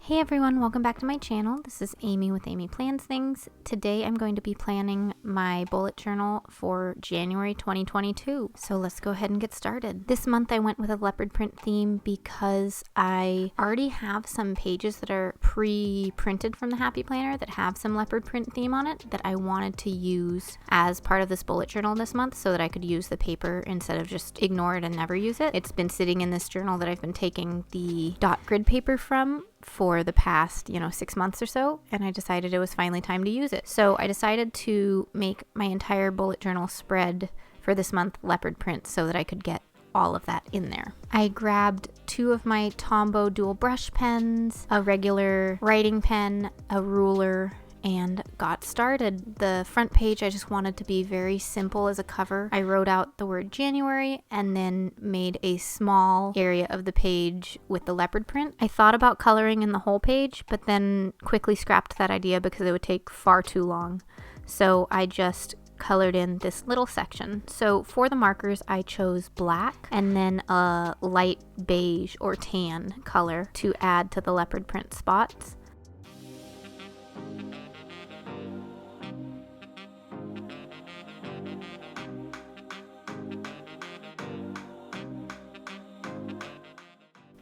Hey everyone, welcome back to my channel. This is Amy with Amy Plans Things. Today I'm going to be planning my bullet journal for January 2022. So let's go ahead and get started. This month I went with a leopard print theme because I already have some pages that are pre-printed from the Happy Planner that have some leopard print theme on it that I wanted to use as part of this bullet journal this month so that I could use the paper instead of just ignore it and never use it. It's been sitting in this journal that I've been taking the dot grid paper from for the past 6 months or so, and I decided it was finally time to use it. So I decided to make my entire bullet journal spread for this month leopard print so that I could get all of that in there. I grabbed 2 of my Tombow dual brush pens, a regular writing pen, a ruler, and got started. The front page I just wanted to be very simple as a cover. I wrote out the word January and then made a small area of the page with the leopard print. I thought about coloring in the whole page, but then quickly scrapped that idea because it would take far too long. So I just colored in this little section. So for the markers, I chose black and then a light beige or tan color to add to the leopard print spots.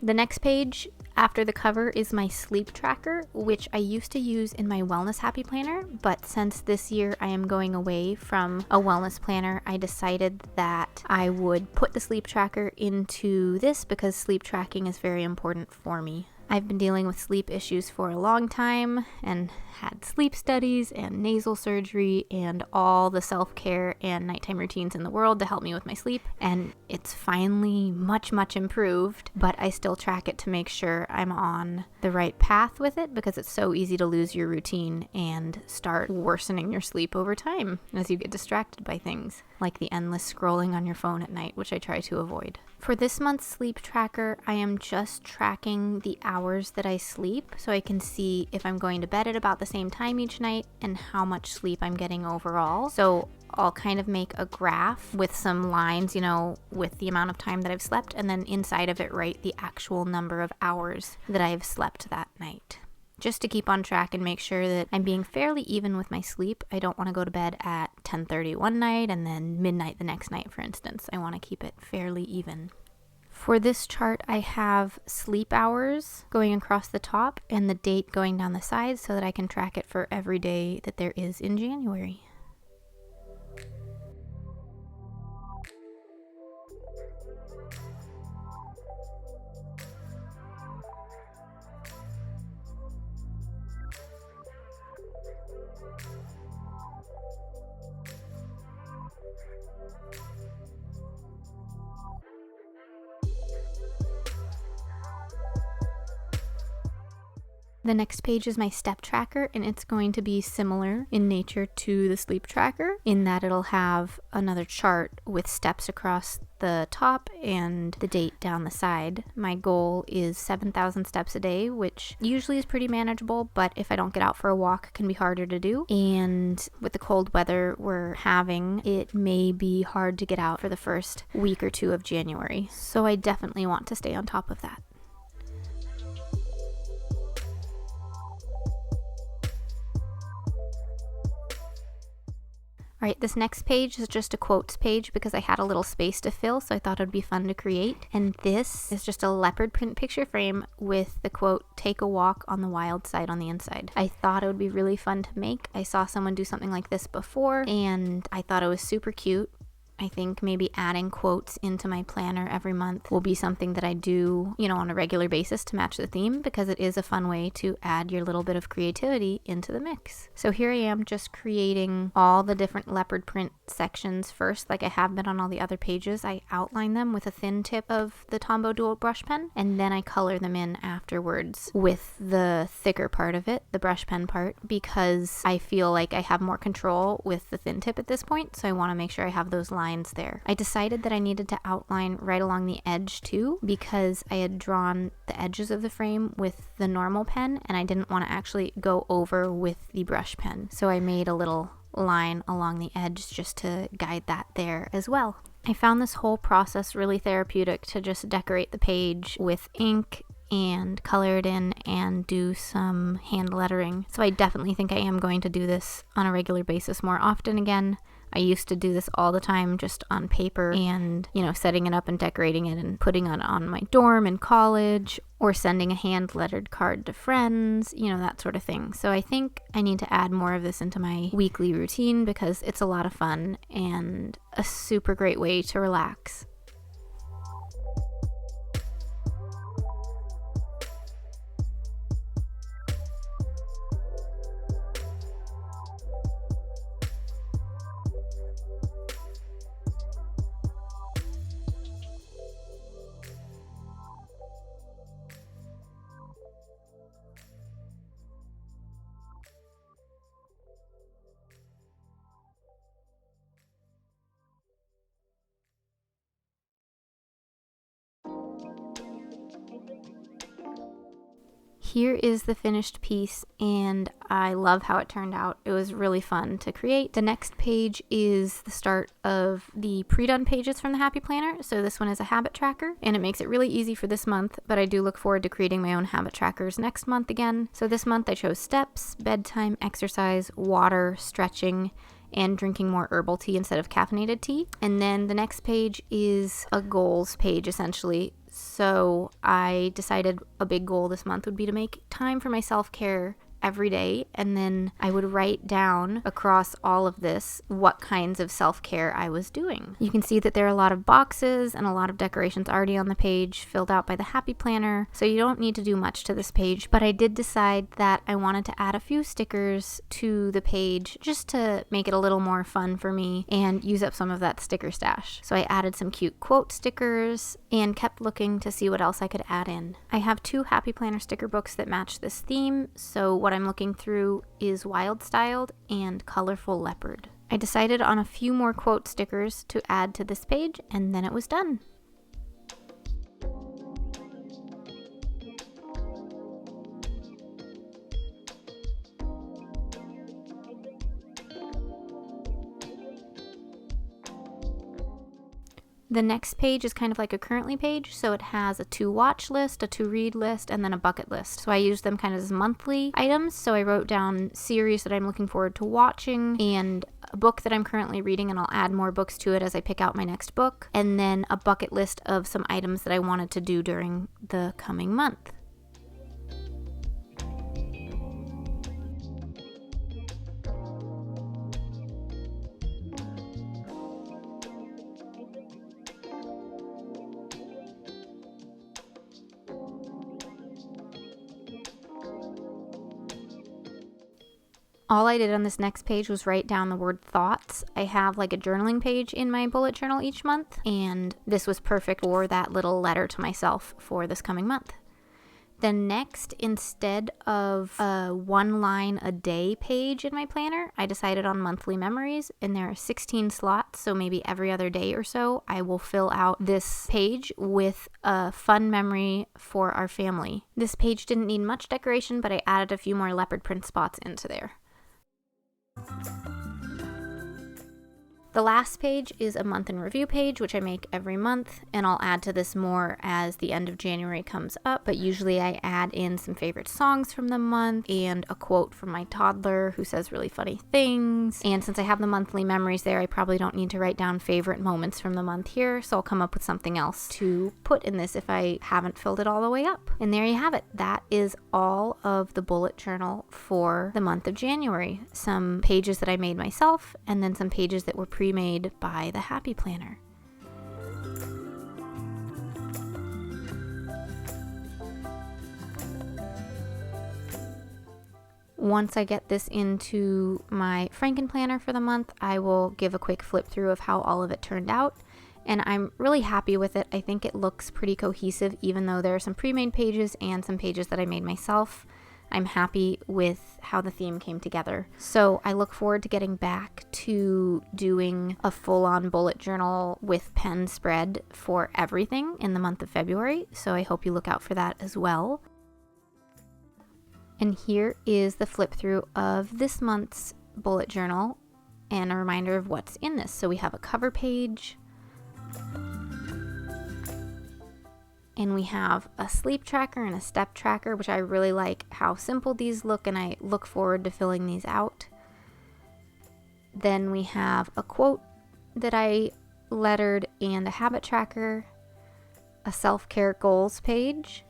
The next page after the cover is my sleep tracker, which I used to use in my wellness happy planner, but since this year I am going away from a wellness planner, I decided that I would put the sleep tracker into this because sleep tracking is very important for me. I've been dealing with sleep issues for a long time and had sleep studies and nasal surgery and all the self-care and nighttime routines in the world to help me with my sleep, and it's finally much improved, but I still track it to make sure I'm on the right path with it because it's so easy to lose your routine and start worsening your sleep over time as you get distracted by things like the endless scrolling on your phone at night, which I try to avoid. For this month's sleep tracker, I am just tracking the hours that I sleep so I can see if I'm going to bed at about the same time each night and how much sleep I'm getting overall. So I'll kind of make a graph with some lines, with the amount of time that I've slept, and then inside of it write the actual number of hours that I've slept that night, just to keep on track and make sure that I'm being fairly even with my sleep. I don't want to go to bed at 10:30 one night and then midnight the next night, for instance. I want to keep it fairly even. For this chart, I have sleep hours going across the top and the date going down the sides so that I can track it for every day that there is in January. The next page is my step tracker, and it's going to be similar in nature to the sleep tracker in that it'll have another chart with steps across the top and the date down the side. My goal is 7,000 steps a day, which usually is pretty manageable, but if I don't get out for a walk, it can be harder to do. And with the cold weather we're having, it may be hard to get out for the first week or 2 of January. So I definitely want to stay on top of that. All right, this next page is just a quotes page because I had a little space to fill, so I thought it would be fun to create. And this is just a leopard print picture frame with the quote, "Take a walk on the wild side on the inside." I thought it would be really fun to make. I saw someone do something like this before, and I thought it was super cute. I think maybe adding quotes into my planner every month will be something that I do, on a regular basis to match the theme because it is a fun way to add your little bit of creativity into the mix. So here I am just creating all the different leopard print sections first, like I have been on all the other pages. I outline them with a thin tip of the Tombow dual brush pen, and then I color them in afterwards with the thicker part of it, the brush pen part, because I feel like I have more control with the thin tip at this point, so I want to make sure I have those lines there. I decided that I needed to outline right along the edge too because I had drawn the edges of the frame with the normal pen and I didn't want to actually go over with the brush pen. So I made a little line along the edge just to guide that there as well. I found this whole process really therapeutic to just decorate the page with ink and color it in and do some hand lettering. So I definitely think I am going to do this on a regular basis more often again. I used to do this all the time just on paper and, setting it up and decorating it and putting it on my dorm in college or sending a hand lettered card to friends, that sort of thing. So I think I need to add more of this into my weekly routine because it's a lot of fun and a super great way to relax. Here is the finished piece, and I love how it turned out. It was really fun to create. The next page is the start of the pre-done pages from the Happy Planner. So this one is a habit tracker, and it makes it really easy for this month, but I do look forward to creating my own habit trackers next month again. So this month I chose steps, bedtime, exercise, water, stretching, and drinking more herbal tea instead of caffeinated tea. And then the next page is a goals page, essentially. So I decided a big goal this month would be to make time for my self-care every day, and then I would write down across all of this what kinds of self-care I was doing. You can see that there are a lot of boxes and a lot of decorations already on the page filled out by the Happy Planner, so you don't need to do much to this page, but I did decide that I wanted to add a few stickers to the page just to make it a little more fun for me and use up some of that sticker stash. So I added some cute quote stickers and kept looking to see what else I could add in. I have 2 Happy Planner sticker books that match this theme, so what I'm looking through is Wild Styled and Colorful Leopard. I decided on a few more quote stickers to add to this page, and then it was done. The next page is kind of like a currently page, so it has a to watch list, a to read list, and then a bucket list. So I use them kind of as monthly items. So I wrote down series that I'm looking forward to watching and a book that I'm currently reading, and I'll add more books to it as I pick out my next book, and then a bucket list of some items that I wanted to do during the coming month. All I did on this next page was write down the word thoughts. I have like a journaling page in my bullet journal each month, and this was perfect for that little letter to myself for this coming month. Then next, instead of a 1 line a day page in my planner, I decided on monthly memories, and there are 16 slots, so maybe every other day or so I will fill out this page with a fun memory for our family. This page didn't need much decoration, but I added a few more leopard print spots into there. The last page is a month in review page, which I make every month, and I'll add to this more as the end of January comes up, but usually I add in some favorite songs from the month and a quote from my toddler who says really funny things. And since I have the monthly memories there, I probably don't need to write down favorite moments from the month here, so I'll come up with something else to put in this if I haven't filled it all the way up. And there you have it. That is all of the bullet journal for the month of January. Some pages that I made myself, and then some pages that were pre-made by the Happy Planner. Once I get this into my Franken planner for the month, I will give a quick flip through of how all of it turned out. And I'm really happy with it. I think it looks pretty cohesive, even though there are some pre-made pages and some pages that I made myself. I'm happy with how the theme came together. So I look forward to getting back to doing a full-on bullet journal with pen spread for everything in the month of February. So I hope you look out for that as well. And here is the flip through of this month's bullet journal and a reminder of what's in this. So we have a cover page And we have a sleep tracker and a step tracker, which I really like how simple these look, and I look forward to filling these out. Then we have a quote that I lettered and a habit tracker, a self-care goals page,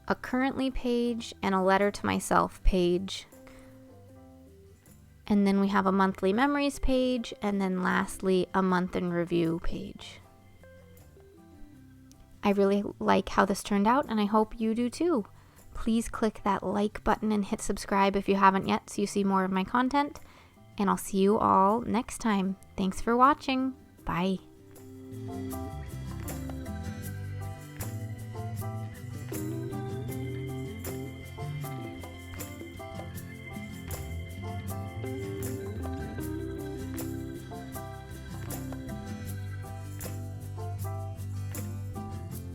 a currently page, and a letter to myself page. And then we have a monthly memories page, and then lastly, a month in review page. I really like how this turned out, and I hope you do too. Please click that like button and hit subscribe if you haven't yet so you see more of my content. And I'll see you all next time. Thanks for watching. Bye.